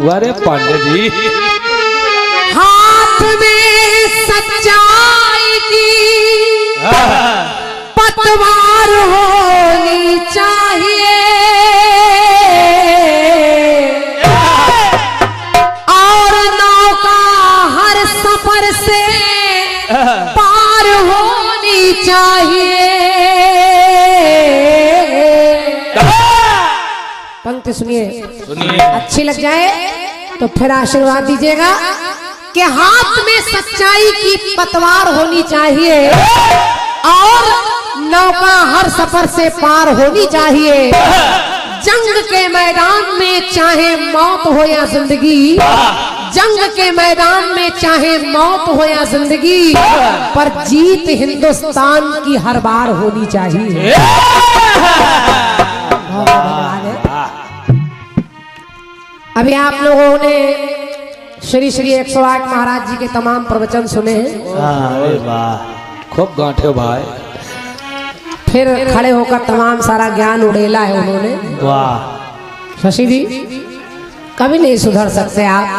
अरे पांडे जी, हाथ में सच्चाई की पतवार होनी चाहिए और नौका हर सफर से पार होनी चाहिए। पंक्ति सुनिए, अच्छी लग जाए तो फिर आशीर्वाद दीजिएगा कि हाथ में सच्चाई की पतवार होनी चाहिए और नौका हर सफर से पार होनी चाहिए। जंग के मैदान में चाहे मौत हो या जिंदगी, जंग के मैदान में चाहे मौत हो या जिंदगी, पर जीत हिंदुस्तान की हर बार होनी चाहिए। अभी आप लोगों ने श्री श्री 108 महाराज जी के तमाम प्रवचन सुने हैं। अरे वाह, खूब गांठे भाई। फिर खड़े होकर तमाम सारा ज्ञान उड़ेला है उन्होंने। वाह शशि जी, कभी नहीं सुधर सकते आप।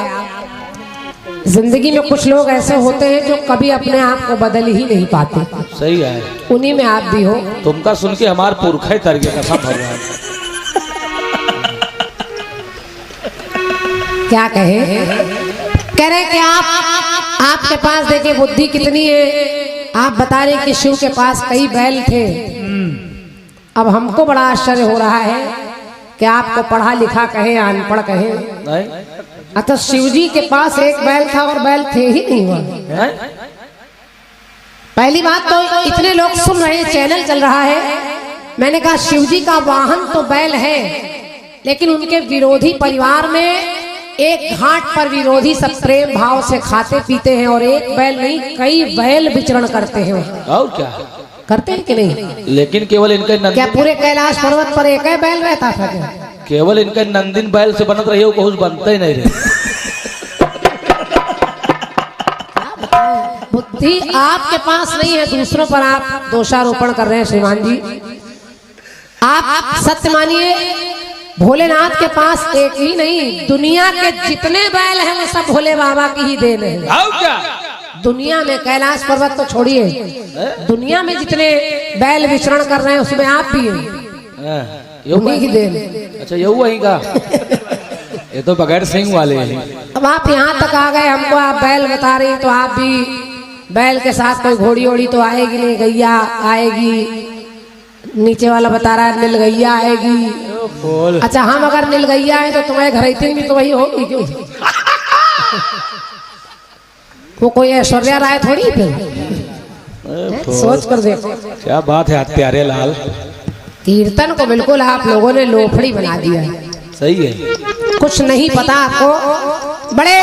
जिंदगी में कुछ लोग ऐसे होते हैं जो कभी अपने आप को बदल ही नहीं पाते। सही है, उन्हीं में आप भी हो। तुमका सुन के हमार पुरखा तर गया कसम भगवान। क्या कहे, कह रहे कि आपके पास देखिए बुद्धि कितनी है। आप बता रहे कि शिव के पास कई बैल थे। अब हमको बड़ा आश्चर्य हो रहा है कि आपको पढ़ा लिखा कहे या अनपढ़ कहे। अतः शिव जी के पास एक बैल था और बैल थे ही नहीं हुआ। पहली बात तो इतने लोग सुन रहे हैं, चैनल चल रहा है। मैंने कहा शिव जी का वाहन तो बैल है, लेकिन उनके विरोधी परिवार में एक घाट पर विरोधी सब प्रेम भाव से खाते पीते हैं और एक बैल नहीं कई बैल विचरण करते हैं। और क्या करते हैं कि नहीं? लेकिन केवल इनके क्या पूरे कैलाश पर्वत पर एक ही बैल रहता था क्या? केवल इनके नंदिन बैल से बनत रही हो, कुछ बनते ही नहीं रहे। बुद्धि आपके पास नहीं है, दूसरों पर आप दोषारोपण कर रहे हैं श्रीमान जी। आप सत्य मानिए, भोलेनाथ के पास एक ही नहीं, दुनिया के जितने बैल हैं वो सब भोले बाबा की ही देन है। क्या दुनिया में कैलाश पर्वत तो छोड़िए, दुनिया में जितने बैल विचरण कर रहे हैं उसमें आप भी हैं, उन्हीं की देन। अच्छा ये वही का ये तो बगैर सिंह वाले हैं। अब आप यहाँ तक आ गए, हमको आप बैल बता रही, तो आप भी बैल के साथ कोई घोड़ी ओड़ी तो आएगी नहीं, गैया आएगी। नीचे वाला बता रहा है नीलगैया आएगी। अच्छा हम अगर नीलगैया है तो तुम्हारे घर भी तो वही होगी क्यों? वो कोई ऐश्वर्या राय थोड़ी फिर। सोच कर देखो क्या बात है प्यारे लाल। कीर्तन को बिल्कुल आप लोगों ने लोफड़ी बना दिया है। सही है, कुछ नहीं पता आपको। बड़े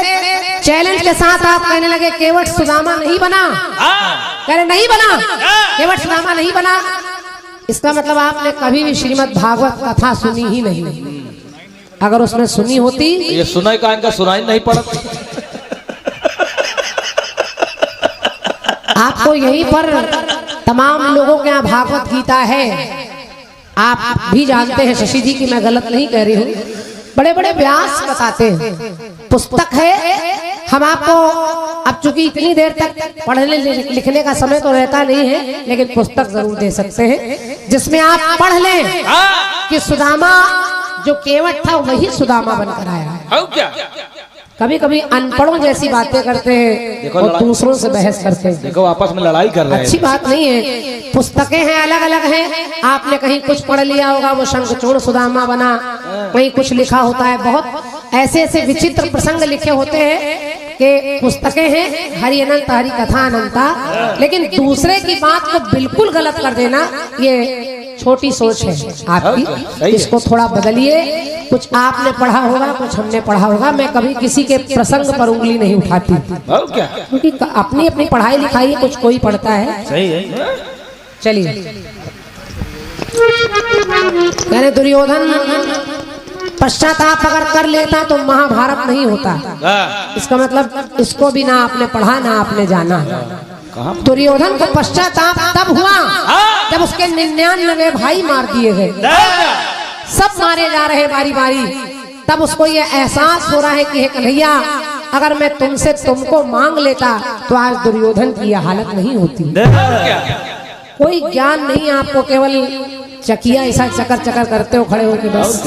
चैलेंज के साथ आप कहने लगे केवट सुदामा नहीं बना। कह रहे नहीं बना, केवट सुदामा नहीं बना। इसका मतलब आपने कभी भी श्रीमद् भागवत कथा सुनी ही नहीं। अगर उसमें सुनी होती, ये सुनाई का इनका सुनाई नहीं पड़ा। आपको यहीं पर तमाम लोगों के यहाँ भागवत गीता है। आप भी जानते हैं शशि जी की मैं गलत नहीं कह रही हूँ। बड़े बड़े व्यास बताते हैं, पुस्तक है। हम आपको अब चूंकि इतनी देर तक पढ़ने लिखने का समय तो रहता नहीं है, लेकिन पुस्तक जरूर दे सकते हैं जिसमें आप पढ़ लें कि सुदामा जो केवट था वही सुदामा बनकर आया है। क्या कभी कभी अनपढ़ों जैसी बातें करते हैं और दूसरों से बहस करते हैं। देखो आपस में लड़ाई कर रहे हैं, अच्छी बात नहीं है। पुस्तकें हैं, अलग अलग हैं। आपने कहीं कुछ पढ़ लिया होगा, वो शंखचूड़ सुदामा बना, कहीं कुछ लिखा होता है। बहुत ऐसे ऐसे विचित्र प्रसंग लिखे होते हैं कि पुस्तकें हैं हरि अनंत हरि कथा अनंता, लेकिन दूसरे की बात को बिल्कुल गलत कर देना ये छोटी सोच है आपकी। इसको थोड़ा बदलिए। कुछ आपने पढ़ा होगा, कुछ हमने पढ़ा होगा। मैं कभी किसी के प्रसंग पर उंगली नहीं उठाती, क्योंकि अपनी अपनी पढ़ाई लिखाई कुछ कोई पढ़ता है। सही है। चलिए, कहने दुर्योधन पश्चाताप अगर कर लेता तो महाभारत नहीं होता। इसका मतलब इसको भी ना आपने पढ़ा ना आपने जाना। दुर्योधन को पश्चाताप तब हुआ जब उसके 99 भाई मार दिए गए। सब मारे जा रहे बारी बारी, तब उसको ये एहसास हो रहा है कि हे कन्हैया, अगर मैं तुमसे तुमको मांग लेता तो आज दुर्योधन की यह हालत नहीं होती। कोई ज्ञान नहीं आपको, केवल चकिया ऐसा चकर चकर करते हो खड़े होके बस,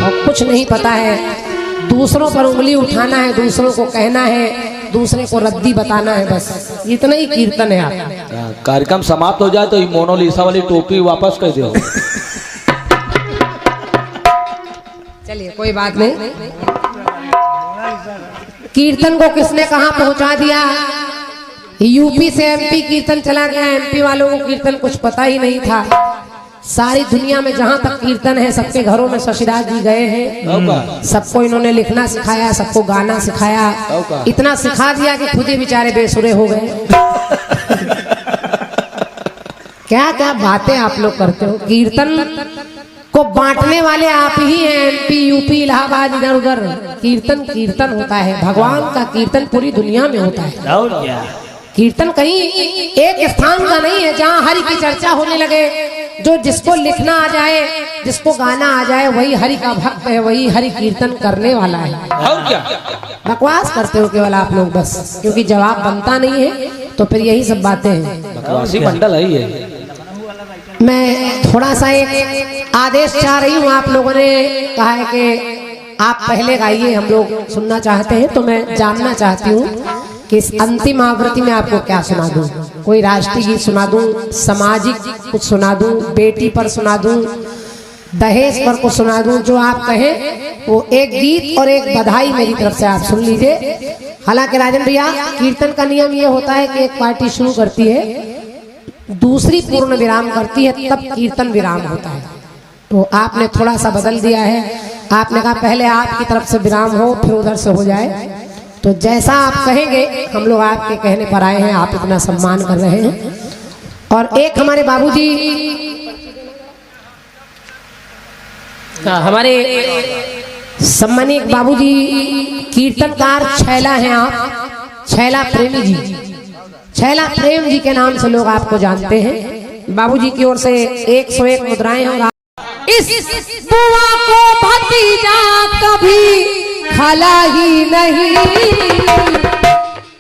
और कुछ नहीं पता है। दूसरों पर उंगली उठाना है, दूसरों को कहना है, दूसरे को रद्दी बताना है, बस इतना ही कीर्तन है आपका। कार्यक्रम समाप्त हो जाए तो ये मोनालिसा वाली टोपी वापस कर दो। चलिए कोई बात नहीं। कीर्तन को किसने कहां पहुंचा दिया? यूपी से एमपी कीर्तन चला गया। एमपी वालों को कीर्तन कुछ पता ही नहीं था। सारी दुनिया में जहां तक कीर्तन है सबके घरों में शशिदास जी गए हैं। सबको इन्होंने लिखना सिखाया, सबको गाना सिखाया, इतना सिखा दिया कि खुद ही बेचारे बेसुरे हो गए। क्या क्या बातें आप लोग करते हो। कीर्तन को बांटने वाले आप ही हैं। एमपी यूपी इलाहाबाद इधर उधर कीर्तन कीर्तन होता है। भगवान का कीर्तन पूरी दुनिया में होता है। कीर्तन कहीं एक स्थान का नहीं है जहाँ हरि की चर्चा होने लगे। जो जिसको लिखना आ जाए, जिसको गाना आ जाए, वही हरि का भक्त है, वही हरि कीर्तन करने वाला है। बकवास करते हो केवल आप लोग बस, क्योंकि जवाब बनता नहीं है तो फिर यही सब बातें हैं। बकवासी मंडल है। मैं थोड़ा सा एक आदेश चाह रही हूँ। आप लोगों ने कहा है कि आप पहले गाइए, हम लोग सुनना चाहते हैं, तो मैं जानना चाहती हूँ कि इस अंतिम आवृत्ति में आपको क्या सुना दूं। कोई राष्ट्रीय गीत सुना दूं, सामाजिक कुछ सुना दूं, बेटी पर सुना दूं, दहेज पर कुछ सुना दूं, जो आप कहें वो एक गीत और एक बधाई मेरी तरफ से आप सुन लीजिए। हालांकि राजन भैया, कीर्तन का नियम ये होता है कि एक पार्टी शुरू करती है, दूसरी पूर्ण विराम करती है, तब कीर्तन विराम होता है। तो आपने थोड़ा सा बदल दिया है। आपने कहा पहले आपकी तरफ से विराम हो, फिर उधर से हो जाए। तो जैसा आप कहेंगे, हम लोग आपके कहने पर आए हैं, आप इतना सम्मान कर रहे हैं। और एक हमारे बाबूजी, हमारे सम्मानित बाबूजी कीर्तनकार छैला हैं आप, छैला प्रेमी जी। छैला प्रेम जी के नाम से लोग आपको जानते हैं। बाबूजी की ओर से 101 मुद्राएं और इस बुआ को भतीजा कभी खाला ही नहीं,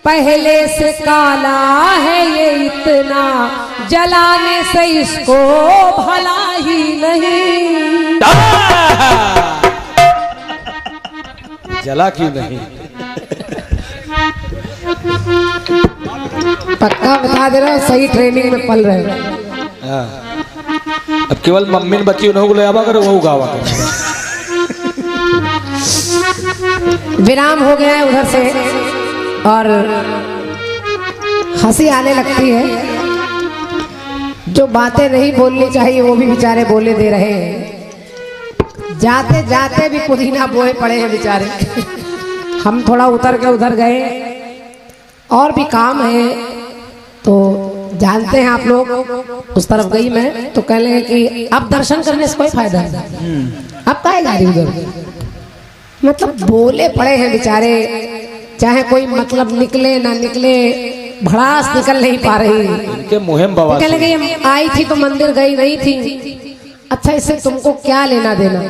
पहले से काला है ये इतना, जलाने से इसको भला ही नहीं। जला क्यों नहीं? पक्का बता दे रहा हूँ, सही ट्रेनिंग में पल रहे हो। अब केवल मम्मी ने बच्ची उन्होंने ले आवा कर, वो गावा कर। विराम हो गया है उधर से और हंसी आने लगती है। जो बातें नहीं बोलनी चाहिए वो भी बेचारे बोले दे रहे हैं। जाते जाते भी पुदीना बोए पड़े हैं बेचारे। हम थोड़ा उतर के उधर गए, और भी काम है तो जानते हैं आप लोग। उस तरफ गई मैं तो कह लगे कि अब दर्शन करने से कोई फायदा है, अब काहे जा रही उधर। मतलब बोले पड़े हैं बेचारे, चाहे कोई मतलब निकले ना निकले, भड़ास निकल नहीं पा रही। इनके मुहिम बवाल कह लगे आई थी तो मंदिर गई नहीं थी। अच्छा, इससे तुमको क्या लेना देना?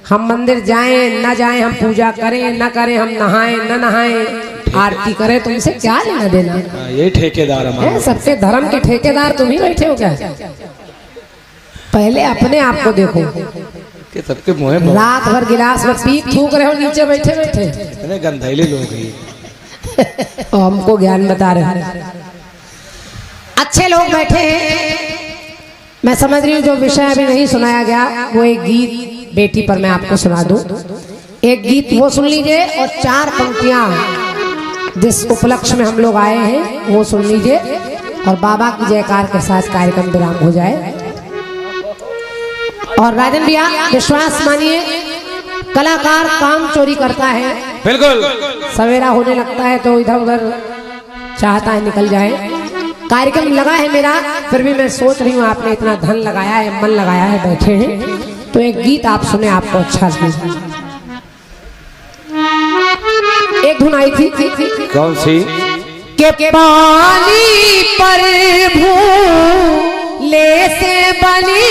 हम मंदिर जाएं ना जाएं, हम पूजा करें ना करें, हम नहाएं ना नहाएं, आरती करें, तुमसे क्या लेना देना? ये ठेकेदार हमारे सबके धर्म के ठेकेदार तुम ही बैठे हो क्या? पहले अपने आप को देखो। कि सबके मुहिम रात भर गिलास में पीप थूक रहे हो नीचे बैठे बैठे। इतने गंधैले लोग हैं। और हमको ज्ञान बता रहे हैं। अच्छे लोग बैठे हैं। मैं समझ रही हूँ जो विषय अभी नहीं सुनाया गया वो एक गीत बेटी पर मैं आपको सुना दूं। एक गीत वो सुन लीजिए और 4 पंक्तियां जिस उपलक्ष्य में हम लोग आए हैं वो सुन लीजिए, और बाबा की जयकार के साथ कार्यक्रम विराम हो जाए। और राजन भैया विश्वास मानिए, कलाकार काम चोरी करता है। बिल्कुल। सवेरा होने लगता है तो इधर उधर चाहता है निकल जाए। कार्यक्रम लगा है मेरा, फिर भी मैं सोच रही हूँ आपने इतना धन लगाया है, मन लगाया है, बैठे हैं, तो एक गीत आप सुने, आपको अच्छा लगे। एक धुन आई थी, कौन सी? के पानी पर भूले से बनी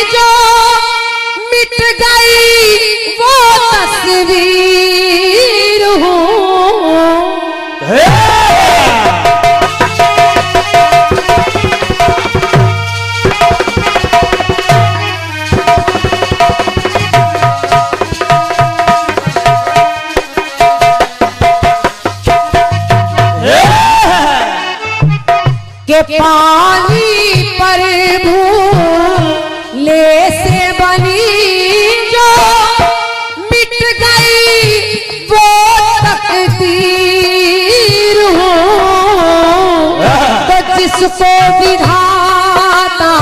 जो मिट गई वो तस्वीर हूँ। के पानी पर भूले से बनी जो मिट गई वो तकदीर हूँ। तो जिसको विधाता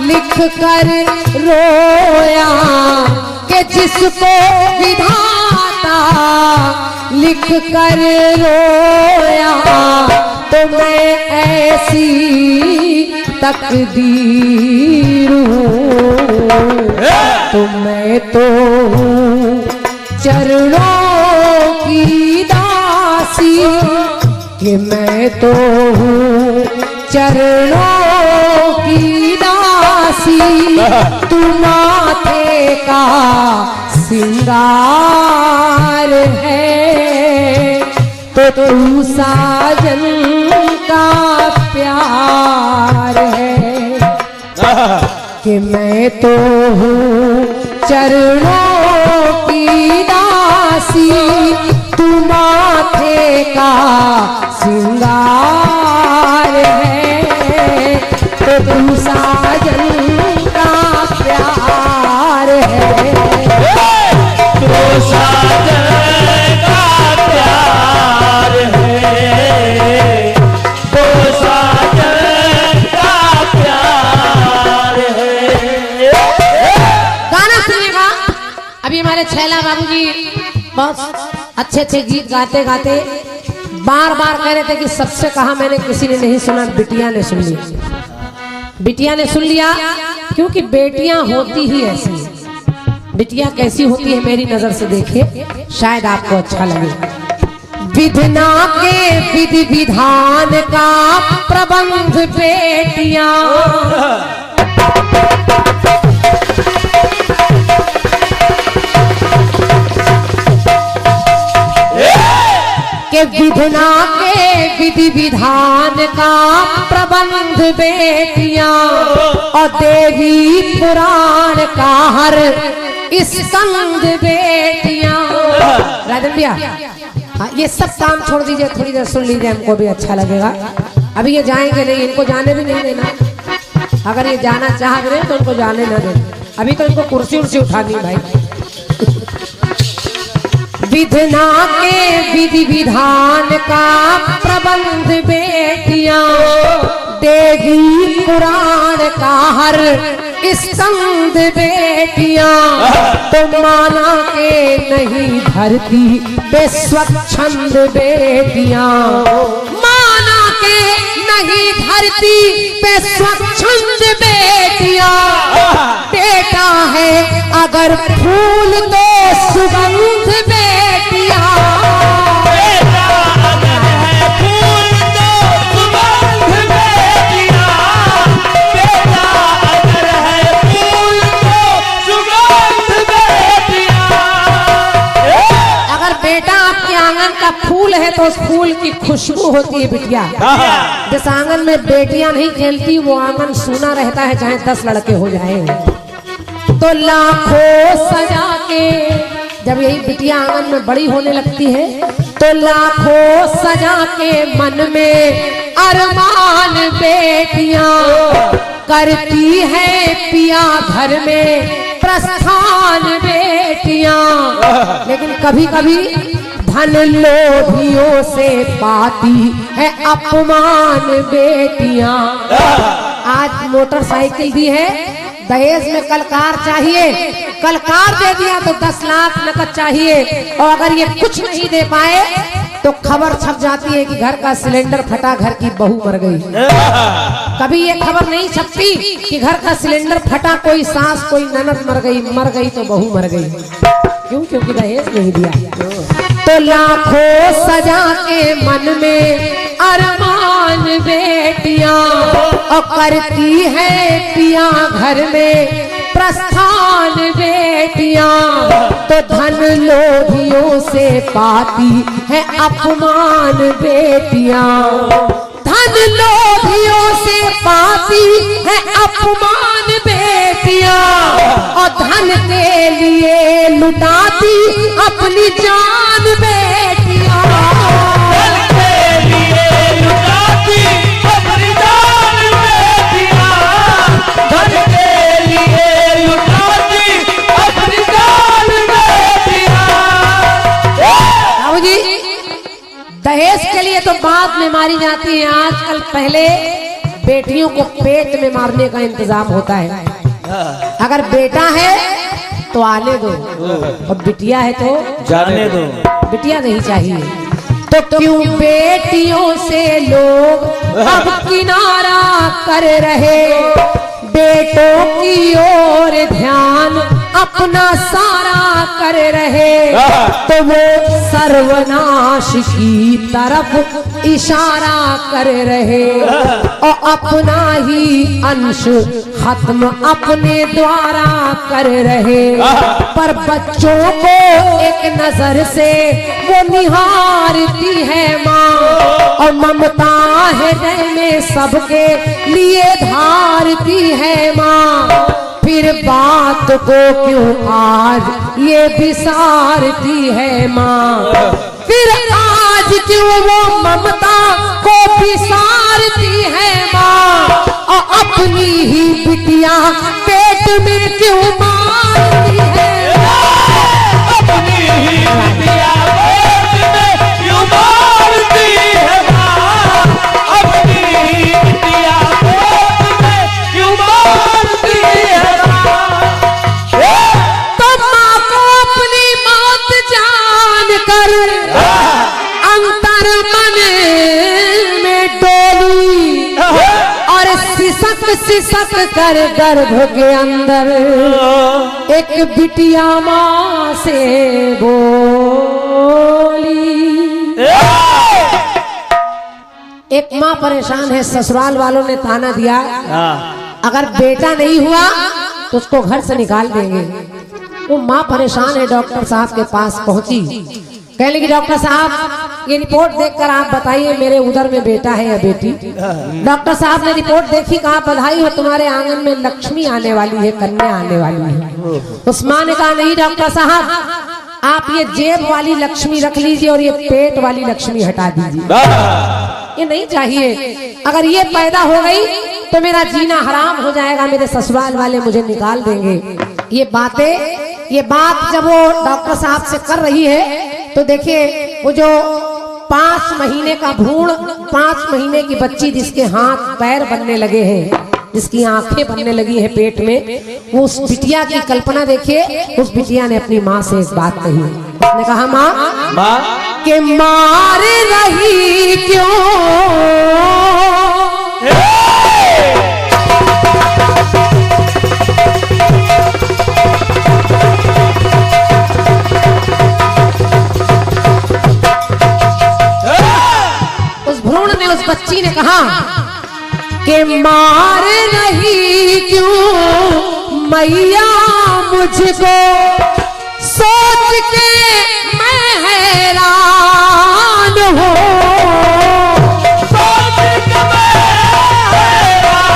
लिख कर रोया, कि जिसको विधाता लिख कर रोया, तो मैं ऐसी तकदीर हूँ। तो मैं तो हूँ चरणों की दासी, कि मैं तो हूँ चरणों की दासी। तू माथे का सिंगार है, तो तू साजन का प्यार है। कि मैं तो हूँ चरणों की दासी, तू माथे का सिंगार है, तो तू साजन का प्यार है। तो साजन का प्यार है, तो साजन का प्यार है। गाना सुनेगा। अभी हमारे छैला बाबूजी बहुत अच्छे अच्छे गीत गाते गाते बार बार कह रहे थे कि सबसे कहा मैंने किसी ने नहीं सुना, बिटिया ने सुन लिया। बिटिया ने सुन लिया क्योंकि बेटियां होती ही ऐसी हैं। बिटिया कैसी होती है मेरी नजर से देखे, शायद आपको अच्छा लगे। विधना के विधि विधान का प्रबंध बेटियां, के विधना के विधि विधान का प्रबंध बेटियां, और देवी पुराण का हर स्कंद बेटियां। राजन भैया, हाँ, ये सब काम छोड़ दीजिए, थोड़ी देर सुन लीजिए, हमको भी अच्छा लगेगा। अभी ये जाएंगे नहीं, इनको जाने भी नहीं देना। अगर ये जाना चाह रहे तो उनको जाने ना देना। अभी तो इनको कुर्सी उर्सी उठानी भाई। विधना के विधि विधान का प्रबंध बेटियां, देवी पुराण का हर स्कंद बेटियां। तो माना के नहीं धरती पे स्वच्छंद बेटियां, माना के नहीं धरती पे स्वच्छंद बेटियां। बेटा है अगर फूल तो सुगंध बेटियां, बेटा अगर है फूल तो सुगंध बेटियां, बेटा अगर है फूल तो सुगंध बेटियां। अगर बेटा आपके आंगन का फूल है तो उस फूल की खुशबू होती है बिटिया। जिस आंगन में बेटियां नहीं खेलती वो आंगन सूना रहता है, चाहे 10 लड़के हो जाए। तो लाखों सजा के जब यही बिटिया आंगन में बड़ी होने लगती है, तो लाखों सजा के मन में अरमान बेटियां करती है पिया घर में प्रस्थान बेटियां। लेकिन कभी कभी धन लोभियों से पाती है अपमान बेटियां। आज मोटरसाइकिल दी है, दहेज में कल कार चाहिए, कल कार दे दिया तो 10 लाख नकद चाहिए, और अगर ये कुछ नहीं दे पाए तो खबर छप जाती है कि घर का सिलेंडर फटा, घर की बहू मर गई। कभी ये खबर नहीं छपती कि घर का सिलेंडर फटा, कोई सास कोई ननद मर गई तो बहू मर गई। क्यों? क्योंकि दहेज नहीं दिया। तो लाखों सजा के मन में अरमान बेटियां, और करती है पिया घर में प्रस्थान बेटियां। बेटियां तो धन लोभियों से पाती है अपमान बेटियां, धन लोभियों से पाती है अपमान बेटियां, और धन के लिए लुटाती अपनी जान बेटियां, धन के लिए लुटाती अपनी जान बेटियां, धन के लिए लुटाती अपनी जान बेटियां। बाबू जी दहेज के लिए तो बाद में मारी जाती है, आजकल पहले बेटियों को पेट में मारने का इंतजाम होता है। अगर बेटा है तो आने दो, और बिटिया है तो जाने दो। बिटिया नहीं चाहिए। तो क्यों बेटियों से लोग अब किनारा कर रहे, बेटों की ओर ध्यान अपना सारा कर रहे, तो वो सर्वनाश की तरफ इशारा कर रहे, और अपना ही अंश खत्म अपने द्वारा कर रहे। पर बच्चों को एक नजर से वो निहारती है माँ, और ममता हृदय में सबके लिए धारती है माँ, फिर बात को क्यों आज ये विसारती है माँ, फिर आज क्यों वो ममता को विसारती है माँ, और अपनी ही बिटिया पेट में क्यों मारती है, अपनी ही बिटिया पेट में क्यों मारती है माँ, अपनी ही बिटिया पेट में क्यों मारती है माँ। तो माँ को अपनी मौत जान कर अंतर मन में डोली, और सिसक सिसक कर गर्भ के अंदर एक बिटिया माँ से बोली। एक माँ परेशान है, ससुराल वालों ने ताना दिया अगर बेटा नहीं हुआ तो उसको घर से निकाल देंगे। वो माँ परेशान है, डॉक्टर साहब के पास पहुंची, कहने लगी डॉक्टर साहब ये रिपोर्ट देखकर आप बताइए मेरे उदर में बेटा है या बेटी। डॉक्टर साहब ने रिपोर्ट देखी, कहा बधाई हो तुम्हारे आंगन में लक्ष्मी आने वाली है, कन्या आने वाली है। उस माँ ने कहा नहीं डॉक्टर साहब आप ये जेब वाली लक्ष्मी रख लीजिए और ये पेट वाली लक्ष्मी हटा दीजिए, ये नहीं चाहिए। अगर ये पैदा हो गई तो मेरा जीना हराम हो जाएगा, मेरे ससुराल वाले मुझे निकाल देंगे। ये बात जब वो डॉक्टर साहब से कर रही है तो देखिए वो जो 5 महीने का भ्रूण, 5 महीने की बच्ची जिसके हाथ पैर बनने लगे हैं, जिसकी आंखें बनने लगी है पेट में, वो उस बिटिया की कल्पना देखिए। उस बिटिया ने अपनी माँ से इस बात कही, उसने कहा माँ के मार रही क्यों, उस भ्रूण ने, उस बच्ची ने कहा कि मार रही क्यों मैया मुझको, सोच के मैं हैरान हूँ, सोच के मैं हैरान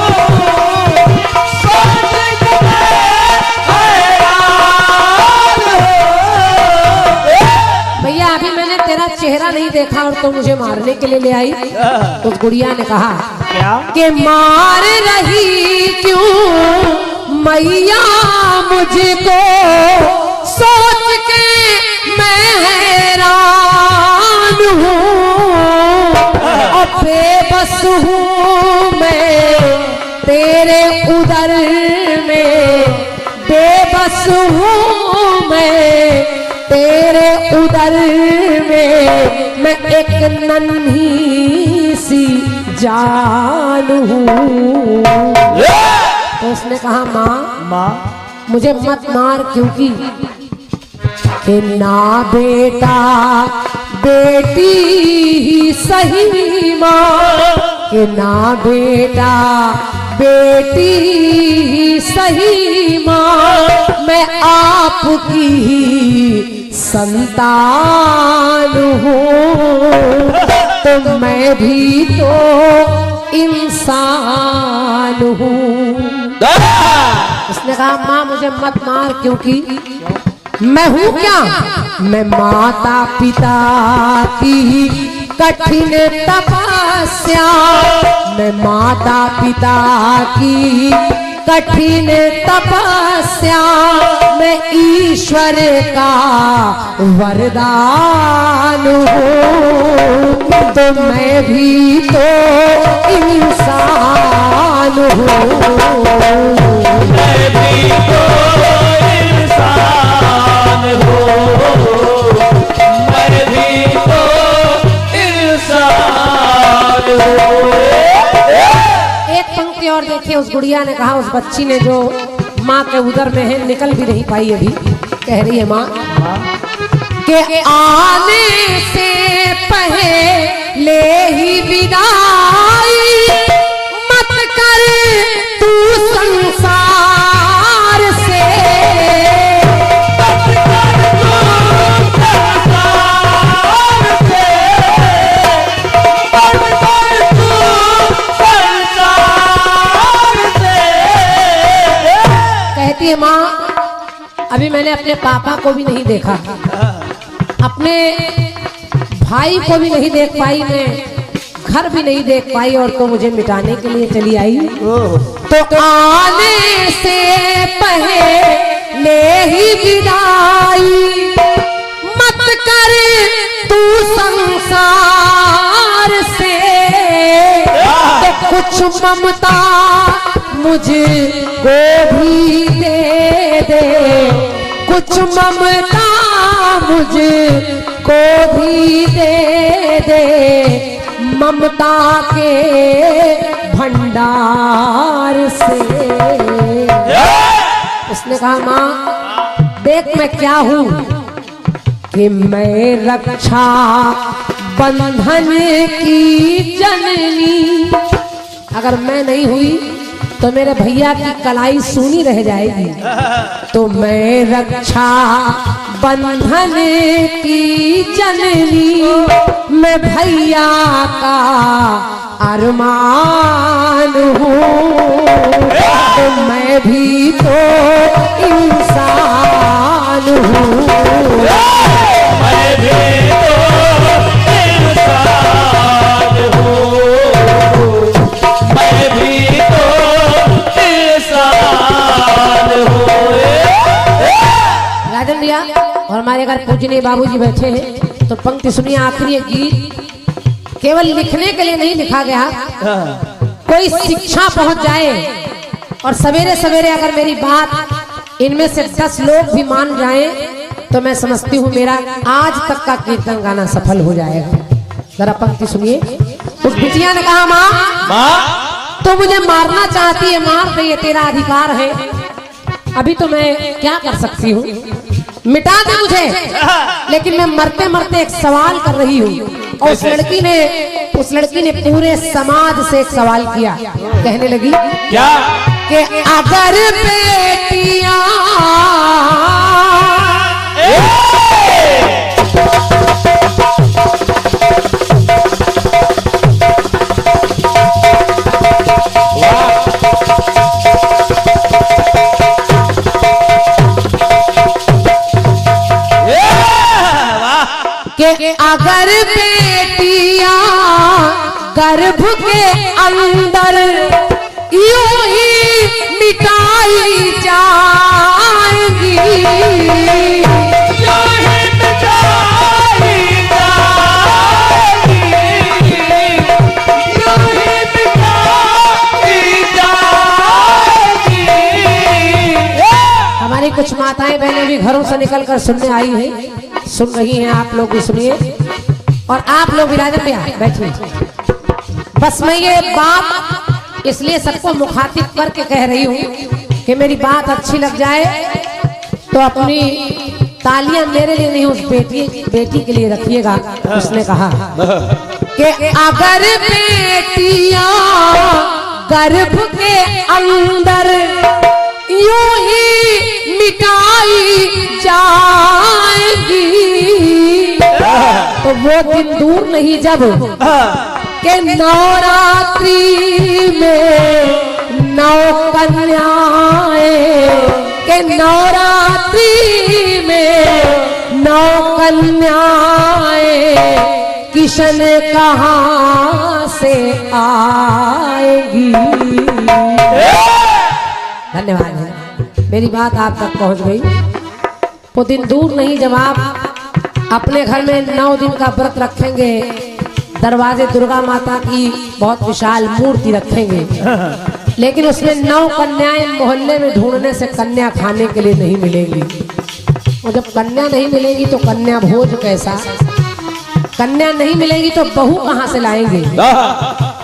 हूँ, सोच के मैं हैरान हूँ। भैया अभी मैंने तेरा चेहरा नहीं देखा और तो मुझे मारने के लिए ले आई। तो गुड़िया ने कहा क्या कि मार रही क्यों मैया मुझको, सोच के मैं हैरान हूँ, और बेबस हूँ मैं तेरे उदर में, बेबस हूँ मैं तेरे उदर में, मैं एक नन्ही सी जान हूँ। तो उसने कहा माँ मुझे मत मार, क्योंकि कि ना बेटा बेटी ही सही माँ, कि ना बेटा बेटी ही सही माँ, आपकी ही संतान हूँ, तो मैं भी तो इंसान हूँ। उसने कहा माँ मुझे मत मार, क्योंकि मैं हूँ क्या, मैं माता पिता की कठिन तपस्या, मैं माता पिता की कठिन तपस्या, मैं ईश्वर का वरदान हूँ, तो मैं भी तो इंसान हूँ। मैं भी तो इंसान हूँ, मैं भी तो इंसान हूँ। एक पंक्ति और देखिए, उस गुड़िया ने कहा, उस बच्ची ने जो माँ के उदर में है, निकल भी नहीं पाई अभी, कह रही है माँ के आने से पहले ही विदाई मत कर तू संसार से, मत कर तू संसार से, मत कर तू संसार से। कहती है माँ अभी मैंने अपने पापा को भी नहीं देखा, अपने भाई को भी नहीं देख पाई, मैं घर भी नहीं देख पाई, और तो मुझे मिटाने के लिए चली आई। तो आने से पहले ही विदाई मत कर तू संसार से, तो कुछ ममता मुझको भी दे दे, कुछ ममता मुझको भी दे दे, ममता के भंडार से। उसने कहा माँ देख मैं क्या हूँ, कि मैं रक्षा बंधन की जननी, अगर मैं नहीं हुई तो मेरे भैया की कलाई सूनी रह जाएगी, तो मैं रक्षा बंधन की जननी, मैं भैया का अरमान हूँ, तो मैं भी तो इंसान हूँ। मैं भी तो इंसान हूँ, मैं भी तो इंसान हूँ। राजन भैया और हमारे अगर पूजनीय बाबूजी बैठे हैं तो पंक्ति सुनिए, आखिरी गीत केवल लिखने के लिए नहीं लिखा गया, कोई शिक्षा पहुंच जाए और सवेरे सवेरे अगर मेरी बात इनमें से 10 लोग भी मान जाएं तो मैं समझती हूँ मेरा आज तक का कीर्तन गाना सफल हो जाएगा। जरा पंक्ति सुनिए। उस बिटिया ने कहा माँ तो मुझे मारना चाहती है, मार दे, ये तेरा अधिकार है, अभी तो मैं क्या कर सकती हूँ, मिटा दे मुझे, लेकिन मैं मरते मरते एक सवाल कर रही हूँ। और उस लड़की ने पूरे समाज से एक सवाल किया, कहने लगी क्या कि अगर बेटियां कि अगर बेटियां गर्भ के अंदर यूं ही मिटाई जाएंगी, यूं ही मिटाई जाएंगी, यूं ही मिटाई जाएंगी। हमारी कुछ माताएं बहनें भी घरों से निकलकर सुनने आई हैं, सुन रही हैं, आप लोग भी सुनिए और आप लोग भी राजन भैया बैठिए। बस मैं ये बात इसलिए सबको मुखातिब करके कह रही हूँ कि मेरी बात अच्छी लग जाए तो अपनी तालियां मेरे लिए नहीं, उस बेटी के लिए रखिएगा। उसने कहा कि अगर बेटियां गर्भ के अंदर यूं ही मिटाई तो वो दिन दूर नहीं जब के नवरात्रि में नौ कन्याएं, के नवरात्रि में नौ कन्याएं किशन कहाँ से आएगी। धन्यवाद है, मेरी बात आप तक पहुंच गई। वो दिन दूर नहीं जब आप अपने घर में 9 दिन का व्रत रखेंगे, दरवाजे दुर्गा माता की बहुत विशाल मूर्ति रखेंगे, लेकिन उसमें 9 कन्याएं मोहल्ले में ढूंढने से कन्या खाने के लिए नहीं मिलेंगी। और जब कन्या नहीं मिलेगी तो कन्या भोज कैसा, कन्या नहीं मिलेगी तो बहू कहाँ से लाएंगे।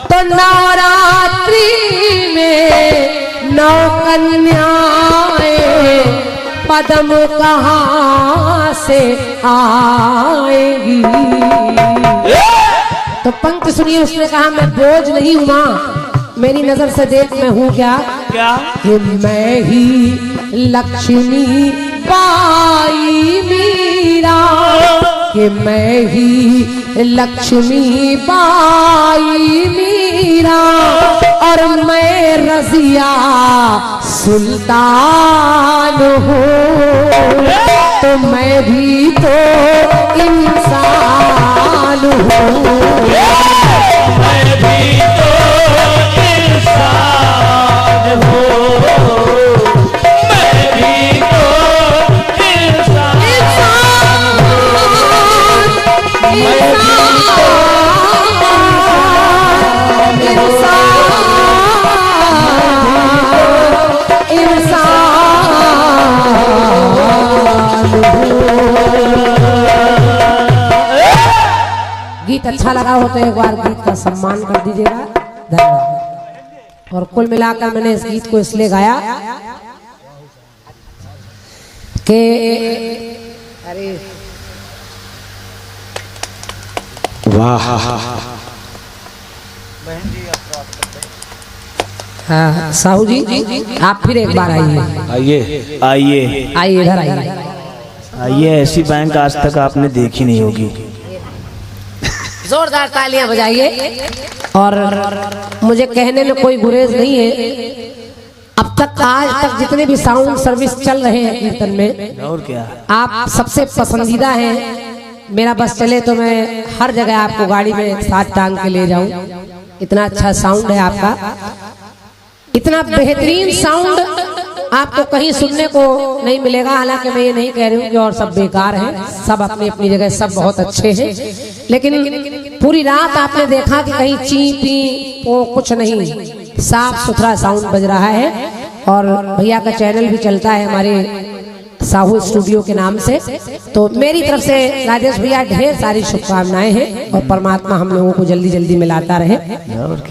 तो नवरात्रि में 9 कन्याएं पदम कहाँ से आएगी। तो पंक्ति सुनिए, उसने कहा मैं बोझ नहीं हूँ माँ, मेरी नजर से देख मैं हूँ क्या, कि मैं ही लक्ष्मी बाई मीरा, कि मैं ही लक्ष्मी बाई मीरा, और मैं रजिया सुल्तान हूँ, तो मैं भी तो इंसान हूँ। मैं भी तो इंसान हूँ, मैं भी तो इंसान गीत अच्छा लगा हो तो एक बार गीत का सम्मान कर दीजिएगा। धन्यवाद। और कुल मिलाकर मैंने इस गीत को इसलिए गाया कि अरे वाह, हाँ साहू जी आप फिर एक बार आइए, आइए आइए आइए इधर आइए। आइए, ऐसी बैंक आज तक आपने देखी नहीं होगी। जोरदार तालियां बजाइए। और मुझे कहने में कोई गुरेज नहीं है, अब तक आज तक जितने भी साउंड सर्विस चल रहे हैं कीर्तन में, और क्या, आप सबसे पसंदीदा हैं। मेरा बस चले तो मैं हर जगह आपको गाड़ी में साथ टांग के ले जाऊं, इतना अच्छा साउंड है आपका, इतना बेहतरीन साउंड आपको कहीं सुनने को नहीं मिलेगा। हालांकि मैं ये नहीं कह रही हूँ कि और सब बेकार हैं, सब अपनी अपनी जगह सब बहुत अच्छे हैं, लेकिन पूरी रात आपने देखा कि कहीं ची पी वो कुछ नहीं, साफ सुथरा साउंड बज रहा है। और भैया का चैनल भी चलता है हमारे साहू स्टूडियो के नाम से। तो मेरी तरफ से राजेश भैया ढेर सारी शुभकामनाएं हैं, और परमात्मा हम लोगों को जल्दी जल्दी मिलाता रहे। और क्या।